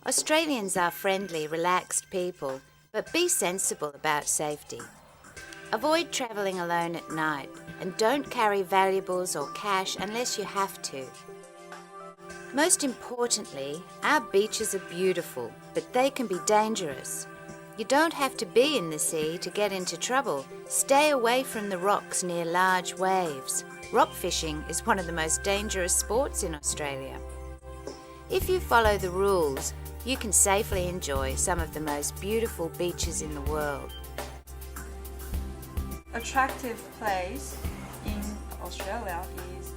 Australians are friendly, relaxed people, but be sensible about safety. Avoid travelling alone at night and don't carry valuables or cash unless you have to. Most importantly, our beaches are beautiful, but they can be dangerous. You don't have to be in the sea to get into trouble. Stay away from the rocks near large waves. Rock fishing is one of the most dangerous sports in Australia. If you follow the rules, you can safely enjoy some of the most beautiful beaches in the world. Attractive place in Australia is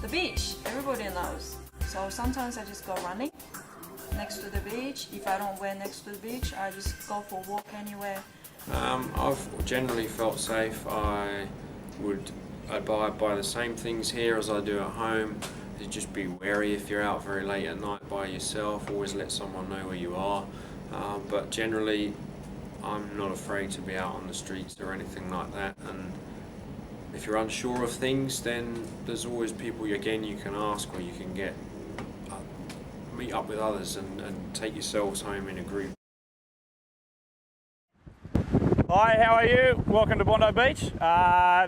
the beach. Everybody knows. So sometimes I just go running next to the beach. If I don't wear next to the beach, I just go for a walk anywhere. I've generally felt safe. I would abide by the same things here as I do at home. You just be wary if you're out very late at night by yourself. Always let someone know where you are. But generally, I'm not afraid to be out on the streets or anything like that. And if you're unsure of things, then there's always people again you can ask, or you can get meet up with others and take yourselves home in a group. Hi, how are you? Welcome to Bondi Beach.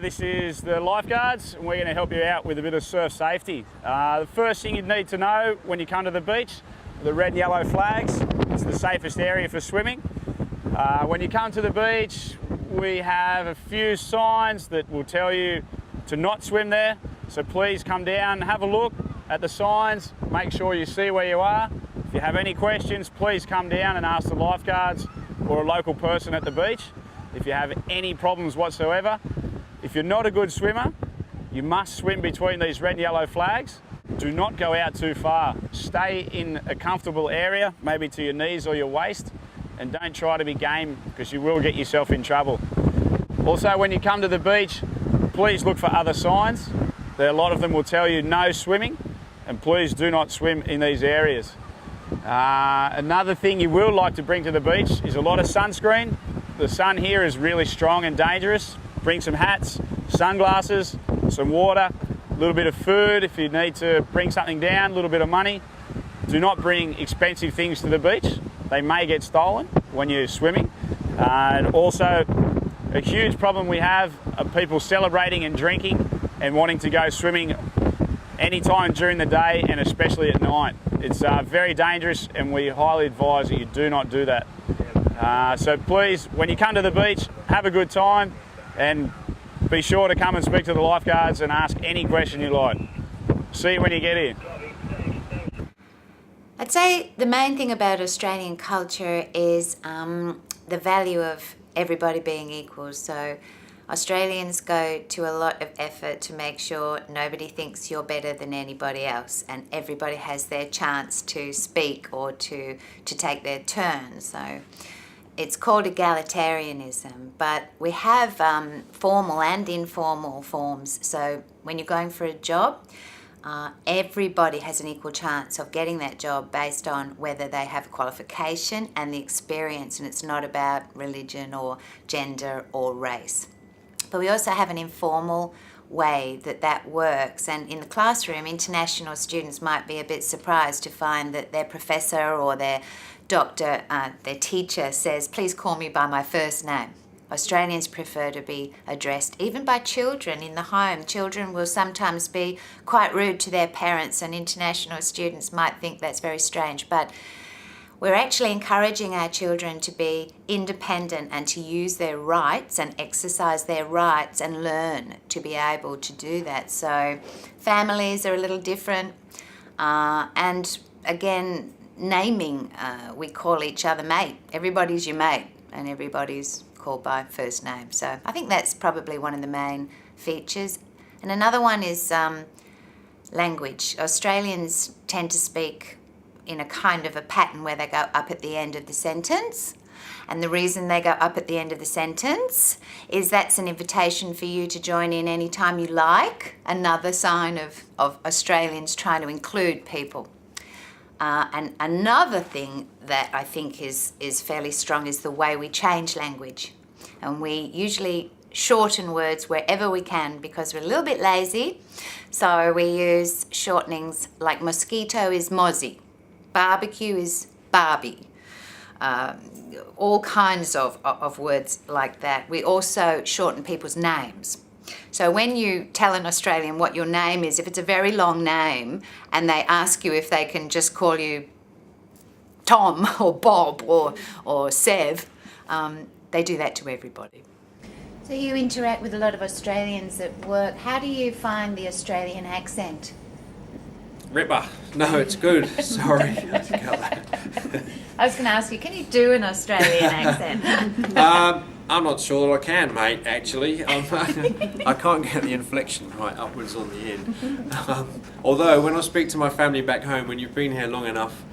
This is the lifeguards, and we're going to help you out with a bit of surf safety. The first thing you need to know when you come to the beach, the red and yellow flags. It's the safest area for swimming. When you come to the beach, we have a few signs that will tell you to not swim there. So please come down, have a look at the signs, make sure you see where you are. If you have any questions, please come down and ask the lifeguards or a local person at the beach. If you have any problems whatsoever, if you're not a good swimmer, you must swim between these red and yellow flags. Do not go out too far. Stay in a comfortable area, maybe to your knees or your waist, and don't try to be game because you will get yourself in trouble. Also, when you come to the beach, please look for other signs. A lot of them will tell you no swimming, and please do not swim in these areas. Another thing you will like to bring to the beach is a lot of sunscreen. The sun here is really strong and dangerous. Bring some hats, sunglasses, some water, a little bit of food if you need to bring something down, a little bit of money. Do not bring expensive things to the beach. They may get stolen when you're swimming. And also, a huge problem we have are people celebrating and drinking and wanting to go swimming anytime during the day and especially at night. It's very dangerous, and we highly advise that you do not do that. So please, when you come to the beach, have a good time and be sure to come and speak to the lifeguards and ask any question you like. See you when you get here. I'd say the main thing about Australian culture is the value of everybody being equal. So Australians go to a lot of effort to make sure nobody thinks you're better than anybody else, and everybody has their chance to speak or to take their turn. So it's called egalitarianism, but we have formal and informal forms. So when you're going for a job, everybody has an equal chance of getting that job based on whether they have a qualification and the experience, and it's not about religion or gender or race. But we also have an informal way that works, and in the classroom, international students might be a bit surprised to find that their professor or their doctor, their teacher says, "Please call me by my first name." Australians prefer to be addressed even by children in the home. Children will sometimes be quite rude to their parents, and international students might think that's very strange, but we're actually encouraging our children to be independent and to use their rights and exercise their rights and learn to be able to do that. So families are a little different, and again, naming, we call each other mate. Everybody's your mate and everybody's called by first name. So I think that's probably one of the main features. And another one is language. Australians tend to speak in a kind of a pattern where they go up at the end of the sentence. And the reason they go up at the end of the sentence is that's an invitation for you to join in anytime you like. Another sign of Australians trying to include people. And another thing that I think is fairly strong is the way we change language. And we usually shorten words wherever we can because we're a little bit lazy. So we use shortenings like mosquito is mozzie, barbecue is Barbie, all kinds of words like that. We also shorten people's names. So when you tell an Australian what your name is, if it's a very long name and they ask you if they can just call you Tom or Bob or Sev, they do that to everybody. So you interact with a lot of Australians at work. How do you find the Australian accent? Ripper. No, it's good. Sorry. I was going to ask you, can you do an Australian accent? I'm not sure that I can, mate, actually. I can't get the inflection right upwards on the end. Although, when I speak to my family back home, when you've been here long enough,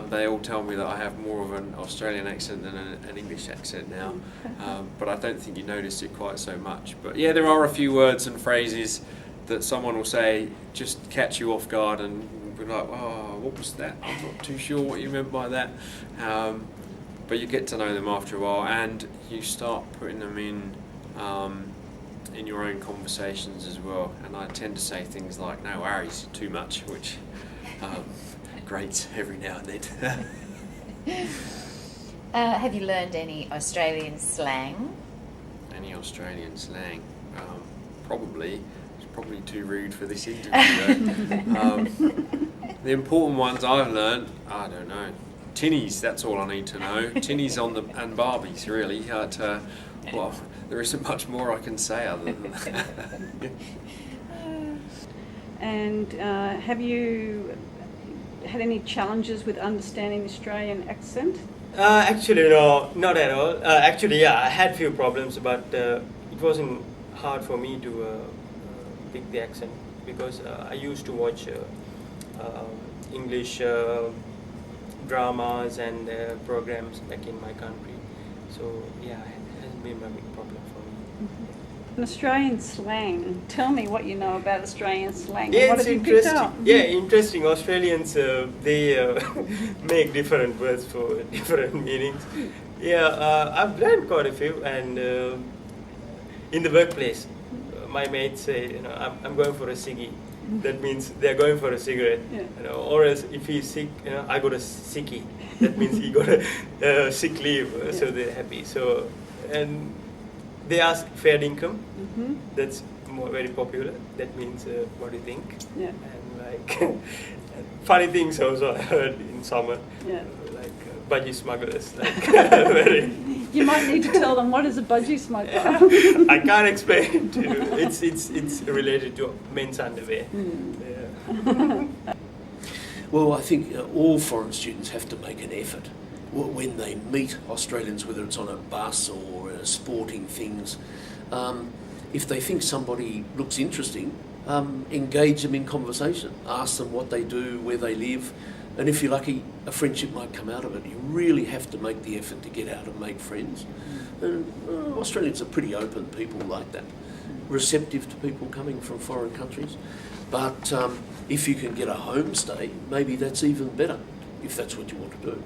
they all tell me that I have more of an Australian accent than an English accent now. But I don't think you notice it quite so much. But yeah, there are a few words and phrases that someone will say just catch you off guard and be like, oh, what was that? I'm not too sure what you meant by that. But you get to know them after a while, and you start putting them in your own conversations as well. And I tend to say things like, no worries, too much, which grates every now and then. Have you learned any Australian slang? Any Australian slang? Probably. It's probably too rude for this interview though. The important ones I've learned, I don't know. Tinnies, that's all I need to know. Tinnies and Barbies, really. Well, there isn't much more I can say other than that. And have you had any challenges with understanding the Australian accent? Actually, no, not at all. Actually, yeah, I had few problems, but it wasn't hard for me to pick the accent because I used to watch English dramas and programs back in my country. So yeah, it hasn't been a big problem for me. An Australian slang. Tell me what you know about Australian slang. Yeah, What it's have you picked interesting. up? Yeah, interesting. Australians they make different words for different meanings. Yeah, I've learned quite a few, and in the workplace, my mates say, you know, I'm going for a ciggy. That means they're going for a cigarette, Yeah. you know. Or else if he's sick, you know, I got a sickie. That means he got a sick leave, so they're happy. So, and they ask fair income. Mm-hmm. That's very popular. That means what do you think? Yeah. And like funny things also I heard in summer. Yeah. Like budgie smugglers. Like very. You might need to tell them what is a budgie smuggler. I can't explain it to you. It's related to men's underwear. Yeah. Well, I think all foreign students have to make an effort when they meet Australians, whether it's on a bus or sporting things. If they think somebody looks interesting, engage them in conversation. Ask them what they do, where they live, and if you're lucky, a friendship might come out of it. You really have to make the effort to get out and make friends. And Australians are pretty open people like that, receptive to people coming from foreign countries. But if you can get a homestay, maybe that's even better, if that's what you want to do.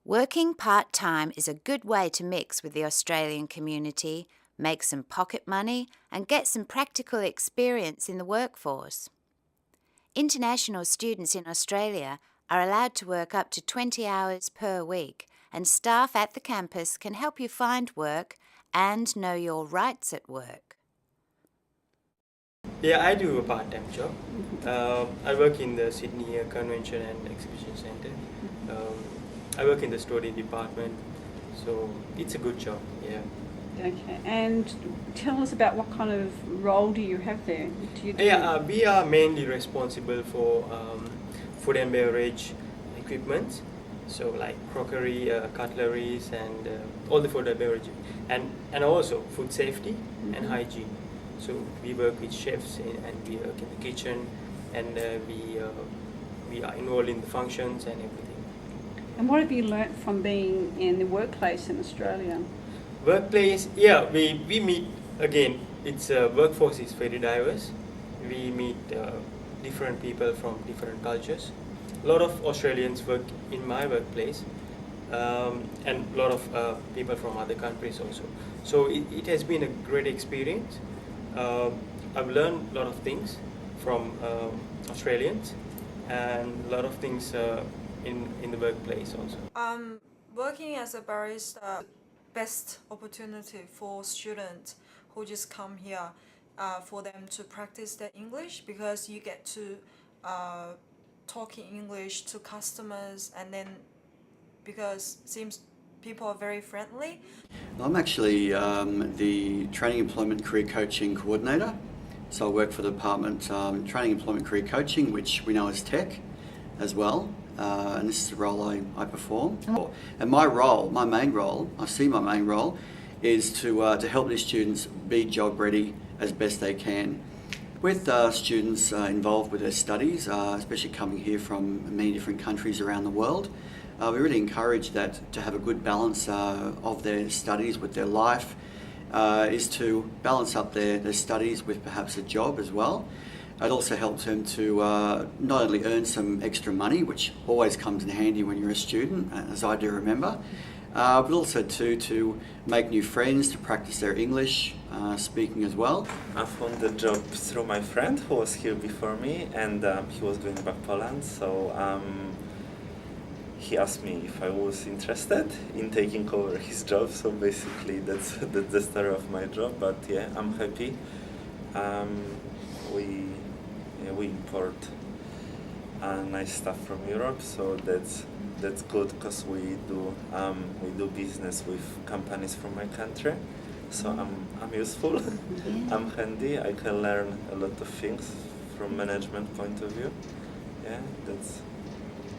Working part-time is a good way to mix with the Australian community, make some pocket money and get some practical experience in the workforce. International students in Australia are allowed to work up to 20 hours per week, and staff at the campus can help you find work and know your rights at work. Yeah, I do a part-time job. I work in the Sydney Convention and Exhibition Centre. I work in the storing department, so it's a good job. Yeah. Okay, and tell us about what kind of role do you have there? Do you do? Yeah, we are mainly responsible for food and beverage equipment, so like crockery, cutleries, and all the food and beverage, and also food safety and hygiene. So we work with chefs and we work in the kitchen, and we are involved in the functions and everything. And what have you learnt from being in the workplace in Australia? Workplace, yeah, we meet again. Its workforce is very diverse. We meet different people from different cultures. A lot of Australians work in my workplace, and a lot of people from other countries also. So it has been a great experience. I've learned a lot of things from Australians, and a lot of things in the workplace also. Working as a barista, best opportunity for students who just come here for them to practice their English, because you get to talk in English to customers, and then because it seems people are very friendly. I'm actually the Training Employment Career Coaching Coordinator. So I work for the department Training Employment Career Coaching, which we know as TEC as well. And this is the role I perform. And my role, my main role, I see my main role is to help these students be job ready as best they can. With students involved with their studies, especially coming here from many different countries around the world, we really encourage that to have a good balance of their studies with their life, is to balance up their studies with perhaps a job as well. It also helps them to not only earn some extra money, which always comes in handy when you're a student, as I do remember, but also to make new friends, to practice their English speaking as well. I found the job through my friend who was here before me, and he was going back to Poland, so he asked me if I was interested in taking over his job. So basically that's the story of my job, but yeah, I'm happy. We import nice stuff from Europe, so that's good, because we do business with companies from my country. So I'm useful. Yeah. I'm handy. I can learn a lot of things from management point of view. Yeah, that's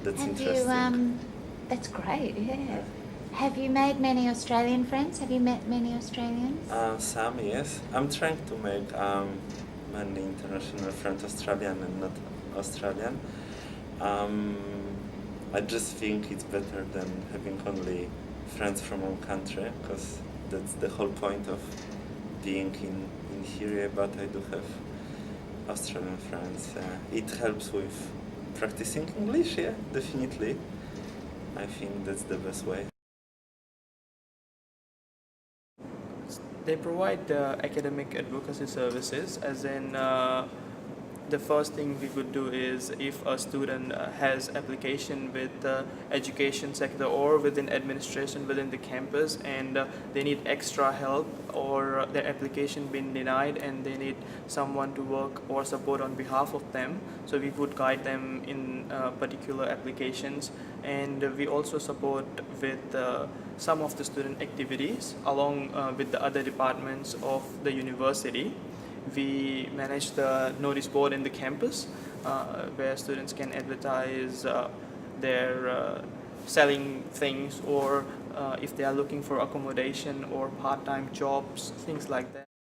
Have interesting. That's great, yeah. Have you made many Australian friends? Have you met many Australians? Some, yes. I'm trying to make many international friends, Australian and not Australian. I just think it's better than having only friends from one country, because that's the whole point of being in here. But I do have Australian friends. It helps with practicing English, yeah, definitely. I think that's the best way. They provide academic advocacy services, as in the first thing we could do is, if a student has application with the education sector or within administration within the campus, and they need extra help, or their application been denied and they need someone to work or support on behalf of them, so we would guide them in particular applications. And we also support with some of the student activities along with the other departments of the university. We manage the notice board in the campus where students can advertise their selling things, or if they are looking for accommodation or part-time jobs, things like that.